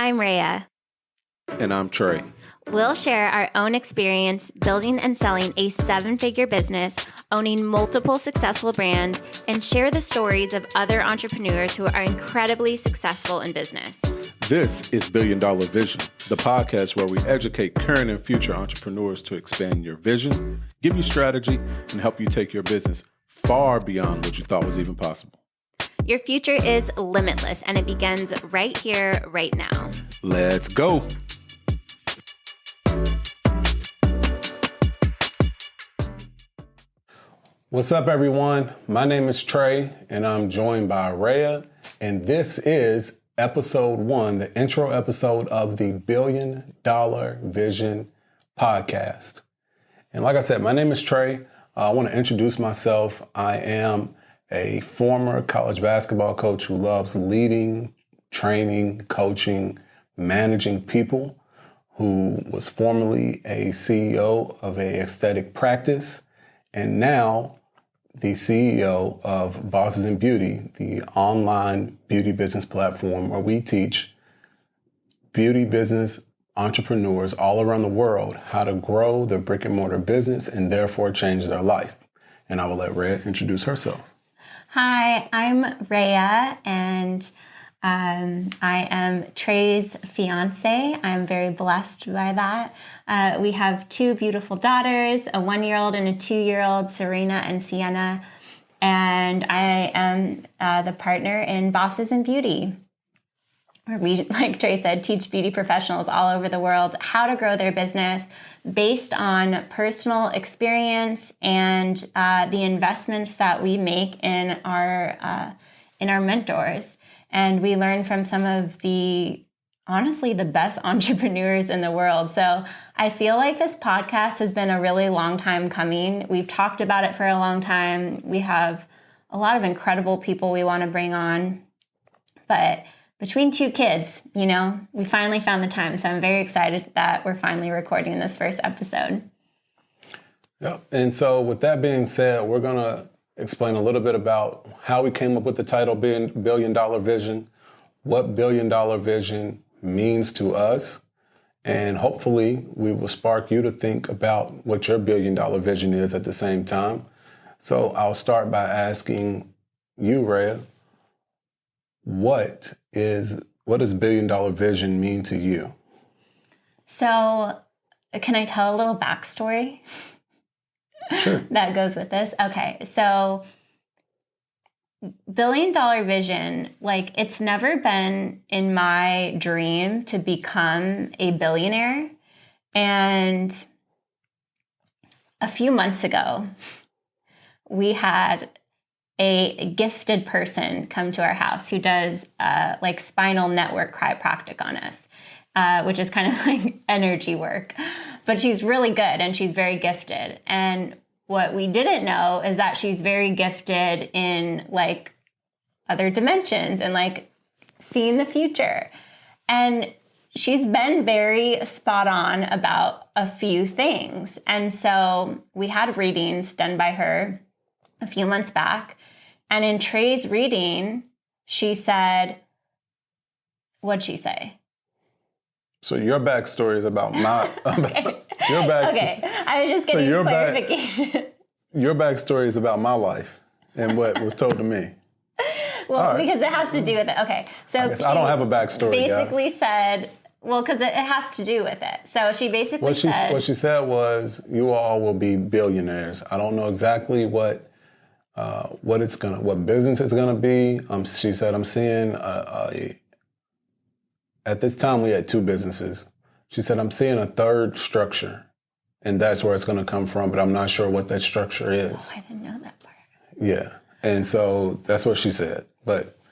I'm Raya. And I'm Trae. We'll share our own experience building and selling a 7-figure business, owning multiple successful brands, and share the stories of other entrepreneurs who are incredibly successful in business. This is Billion Dollar Vision, the podcast where we educate current and future entrepreneurs to expand your vision, give you strategy, and help you take your business far beyond what you thought was even possible. Your future is limitless, and it begins right here, right now. Let's go. What's up, everyone? My name is Trae, and I'm joined by Raya, and this is episode 1, the intro episode of the Billion Dollar Vision podcast. And like I said, my name is Trae. I want to introduce myself. I am a former college basketball coach who loves leading, training, coaching, managing people, who was formerly a CEO of a aesthetic practice, and now the CEO of Bosses in Beauty, the online beauty business platform where we teach beauty business entrepreneurs all around the world how to grow their brick-and-mortar business and therefore change their life. And I will let Raya introduce herself. Hi, I'm Raya, and I am Trae's fiance. I'm very blessed by that. We have 2 beautiful daughters, a 1-year-old and a 2-year-old, Serena and Sienna. And I am the partner in Bosses in Beauty, where we, like Trae said, teach beauty professionals all over the world how to grow their business based on personal experience and the investments that we make in our mentors. And we learn from some of honestly, the best entrepreneurs in the world. So I feel like this podcast has been a really long time coming. We've talked about it for a long time. We have a lot of incredible people we want to bring on. But between 2 kids, we finally found the time. So I'm very excited that we're finally recording this first episode. Yep. And so with that being said, we're going to explain a little bit about how we came up with the title Billion Dollar Vision, what Billion Dollar Vision means to us, and hopefully we will spark you to think about what your billion dollar vision is at the same time. So I'll start by asking you, Raya, what does billion dollar vision mean to you? So can I tell a little backstory? Sure. That goes with this? Okay, so billion dollar vision, it's never been in my dream to become a billionaire. And a few months ago, we had a gifted person come to our house who does spinal network chiropractic on us, which is kind of like energy work. But she's really good and she's very gifted. And what we didn't know is that she's very gifted in other dimensions and seeing the future. And she's been very spot on about a few things. And so we had readings done by her a few months back. And in Trae's reading, she said, what'd she say? So your backstory is about my... Okay. Your backstory. Okay, I was just getting clarification. Your backstory is about my life and what was told to me. Well, because it has to do with it. Okay, so I don't have a backstory. Basically said, because it has to do with it. So she basically said... What she said was, you all will be billionaires. I don't know exactly what business it's gonna be. She said, I'm seeing at this time we had 2 businesses. She said, I'm seeing a third structure, and that's where it's going to come from, but I'm not sure what that structure is. Oh, I didn't know that part. Yeah. And so that's what she said.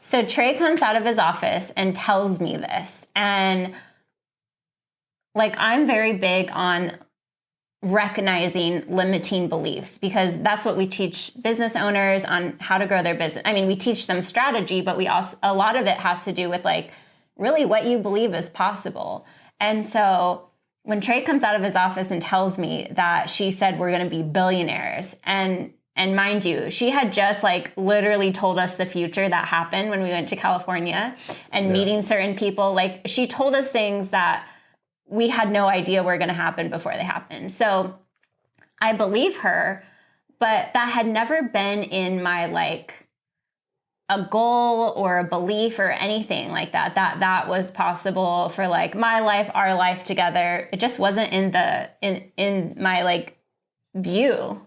So Trae comes out of his office and tells me this. And I'm very big on recognizing limiting beliefs, because that's what we teach business owners on how to grow their business. I mean, we teach them strategy, but a lot of it has to do with really what you believe is possible. And so when Trae comes out of his office and tells me that she said we're going to be billionaires, and And mind you, she had just like literally told us the future that happened when we went to California and meeting certain people. Like she told us things that we had no idea were going to happen before they happened. So I believe her, but that had never been in my like a goal or a belief or anything like that was possible for like my life, our life together. It just wasn't in my like view.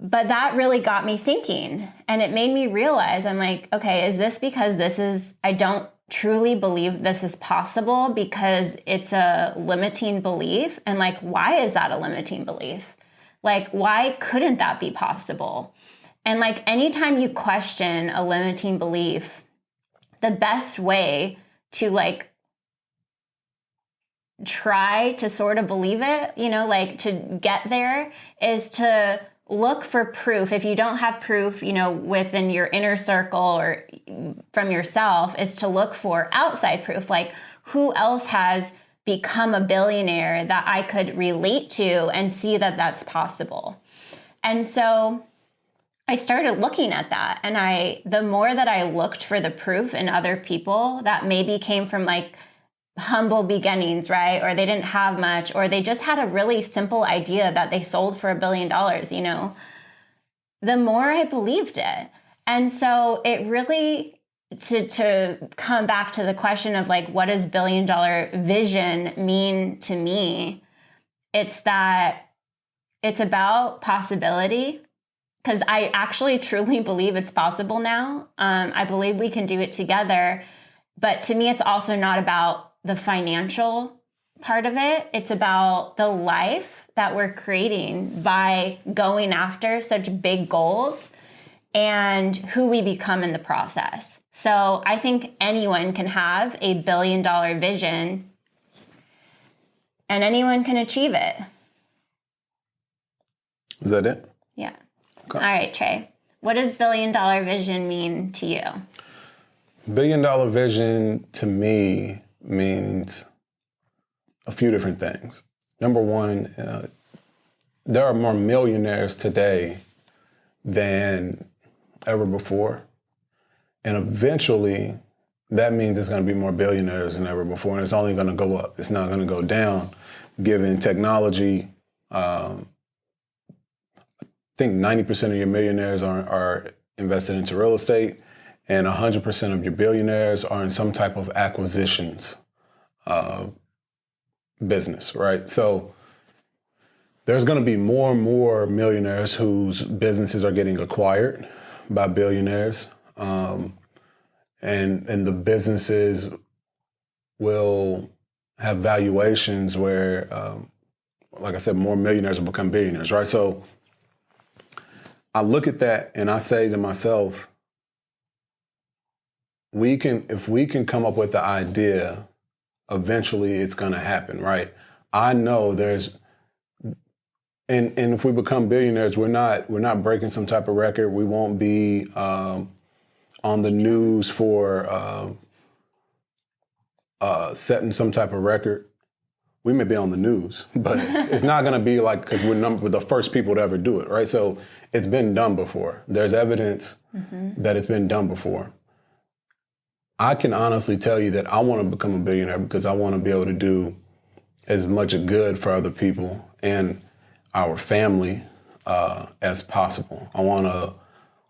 But that really got me thinking, and it made me realize, I'm like, okay, is this because I don't truly believe this is possible because it's a limiting belief? And like, why is that a limiting belief? Like, why couldn't that be possible? And like, anytime you question a limiting belief, the best way to like try to sort of believe it, like to get there is to look for proof. If you don't have proof, within your inner circle or from yourself, is to look for outside proof. Like, who else has become a billionaire that I could relate to and see that that's possible? And so I started looking at that, and the more that I looked for the proof in other people that maybe came from like humble beginnings, right? Or they didn't have much, or they just had a really simple idea that they sold for $1 billion, the more I believed it. And so it really, to come back to the question of like, what does $1 billion vision mean to me? It's that it's about possibility. Because I actually truly believe it's possible now. I believe we can do it together. But to me, it's also not about the financial part of it. It's about the life that we're creating by going after such big goals and who we become in the process. So I think anyone can have a $1 billion vision and anyone can achieve it. Is that it? Yeah. Okay. All right, Trae. What does $1 billion vision mean to you? $1 billion vision to me means a few different things. Number one, there are more millionaires today than ever before. And eventually, that means there's going to be more billionaires than ever before. And it's only going to go up. It's not going to go down, given technology. I think 90% of your millionaires are invested into real estate, and 100% of your billionaires are in some type of acquisitions business, right? So there's going to be more and more millionaires whose businesses are getting acquired by billionaires, and the businesses will have valuations where, like I said, more millionaires will become billionaires, right? So I look at that and I say to myself, if we can come up with the idea, eventually it's going to happen, right? I know and if we become billionaires, we're not breaking some type of record. We won't be on the news for setting some type of record. We may be on the news, but it's not going to be like, because we're the first people to ever do it, right? So it's been done before. There's evidence that it's been done before. I can honestly tell you that I want to become a billionaire because I want to be able to do as much good for other people and our family as possible. I want to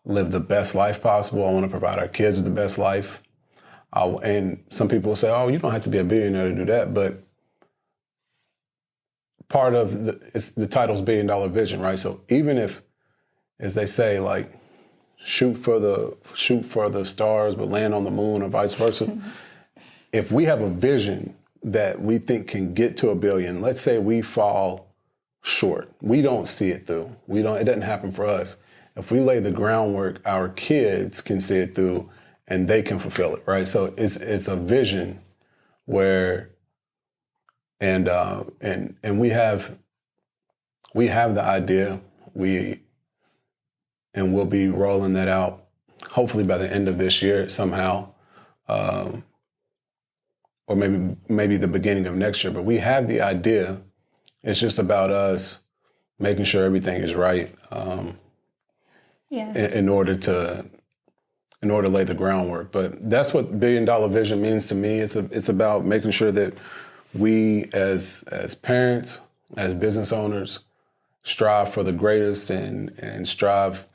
live the best life possible. I want to provide our kids with the best life. And some people will say, oh, you don't have to be a billionaire to do that, but part of the title's $1 billion vision, right? So even if, as they say, like, shoot for the stars, but land on the moon, or vice versa. If we have a vision that we think can get to $1 billion, let's say we fall short, we don't see it through. It doesn't happen for us. If we lay the groundwork, our kids can see it through, and they can fulfill it, right? So it's a vision where. And we have the idea, and we'll be rolling that out hopefully by the end of this year somehow, or maybe the beginning of next year. But we have the idea. It's just about us making sure everything is right Yeah. in order to lay the groundwork. But that's what $1 billion vision means to me. It's about making sure that we as parents, as business owners, strive for the greatest and strive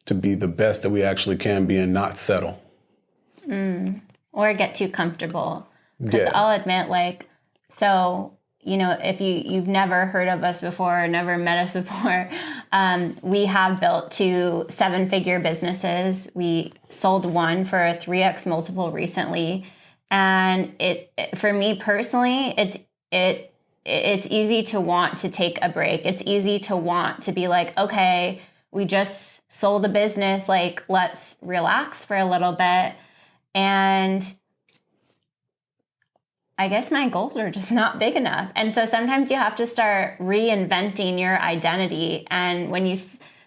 to be the best that we actually can be and not settle. Or get too comfortable. Because Yeah. I'll admit, like, so, if you've never heard of us before, or never met us before, we have built 2 7-figure businesses. We sold one for a 3x multiple recently. And for me personally, it's easy to want to take a break. It's easy to want to be like, okay, we just sold a business, like, let's relax for a little bit. And I guess my goals are just not big enough. And so sometimes you have to start reinventing your identity. And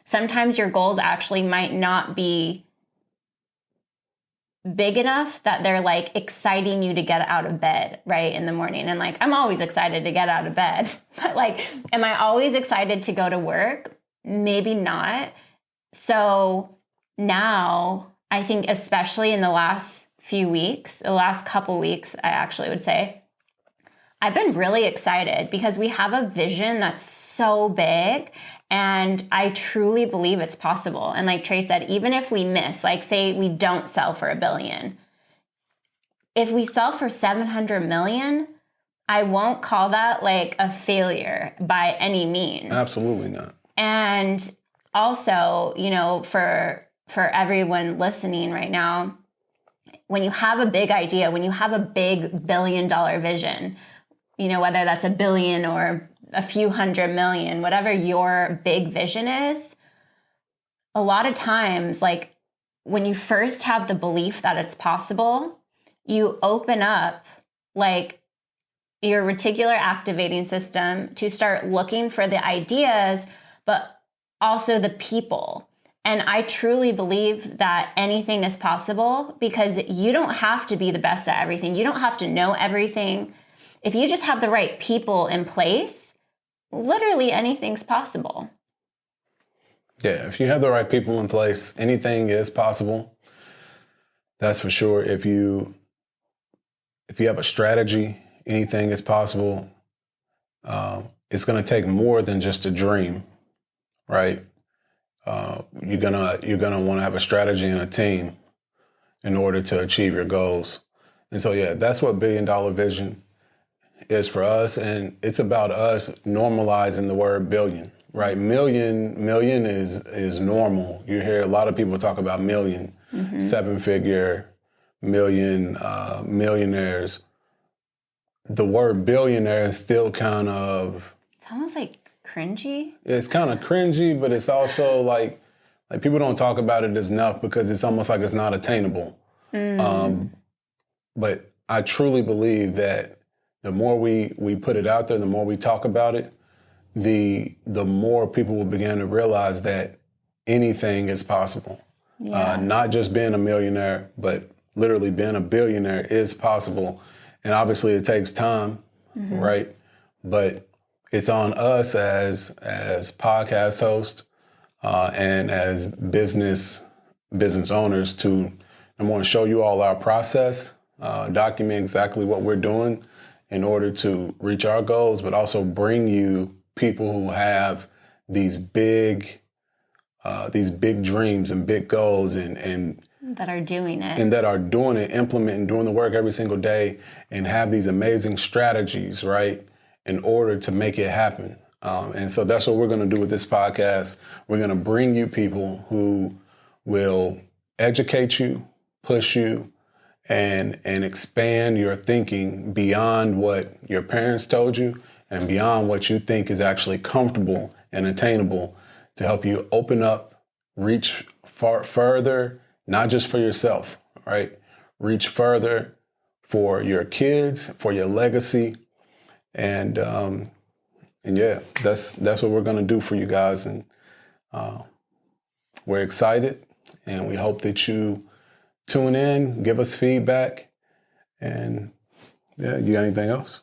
sometimes your goals actually might not be big enough that they're like exciting you to get out of bed right in the morning. And like, I'm always excited to get out of bed, but like, am I always excited to go to work? Maybe not. So now I think, especially in the last few weeks, the last couple weeks, I actually would say, I've been really excited because we have a vision that's so big. And I truly believe it's possible. And like Trae said, even if we miss, like say we don't sell for $1 billion, if we sell for 700 million, I won't call that like a failure by any means. Absolutely not. And also, for everyone listening right now, when you have a big idea, when you have a big $1 billion vision, whether that's $1 billion or a few hundred million, whatever your big vision is, a lot of times, like when you first have the belief that it's possible, you open up like your reticular activating system to start looking for the ideas, but also the people. And I truly believe that anything is possible because you don't have to be the best at everything. You don't have to know everything. If you just have the right people in place, literally anything's possible. Yeah, if you have the right people in place, anything is possible. That's for sure. If you have a strategy, anything is possible. It's going to take more than just a dream, right? You're gonna want to have a strategy and a team in order to achieve your goals. And so, yeah, that's what $1 billion vision is for us. And it's about us normalizing the word billion, right? Million is normal. You hear a lot of people talk about million, 7-figure, million, millionaires. The word billionaire is still kind of... It's almost like cringy. It's kind of cringy, but it's also like people don't talk about it enough because it's almost like it's not attainable. But I truly believe that the more we put it out there, the more we talk about it, the more people will begin to realize that anything is possible. Yeah. Not just being a millionaire, but literally being a billionaire is possible. And obviously it takes time, right? But it's on us as podcast hosts and as business owners to, number one, show you all our process, document exactly what we're doing in order to reach our goals, but also bring you people who have these big dreams and big goals and that are doing it. And that are doing it, implementing, doing the work every single day and have these amazing strategies, right, in order to make it happen. And so that's what we're going to do with this podcast. We're going to bring you people who will educate you, push you, and expand your thinking beyond what your parents told you and beyond what you think is actually comfortable and attainable to help you open up, reach further, not just for yourself, right? Reach further for your kids, for your legacy. And yeah, that's what we're going to do for you guys. And we're excited and we hope that you tune in, give us feedback. And yeah, you got anything else?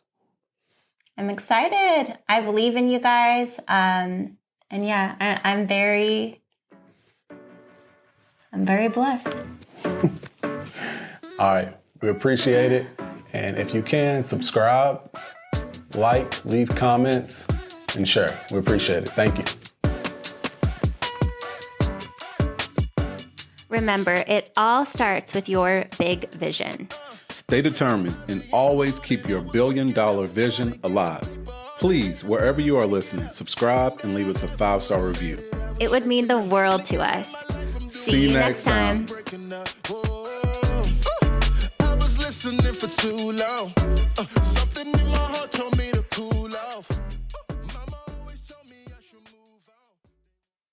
I'm excited. I believe in you guys. And yeah, I'm very blessed. All right. We appreciate it. And if you can, subscribe, like, leave comments, and share. We appreciate it. Thank you. Remember, it all starts with your big vision. Stay determined and always keep your billion-dollar vision alive. Please, wherever you are listening, subscribe and leave us a 5-star review. It would mean the world to us. See you next time. I was listening for too long. Something in my heart told me to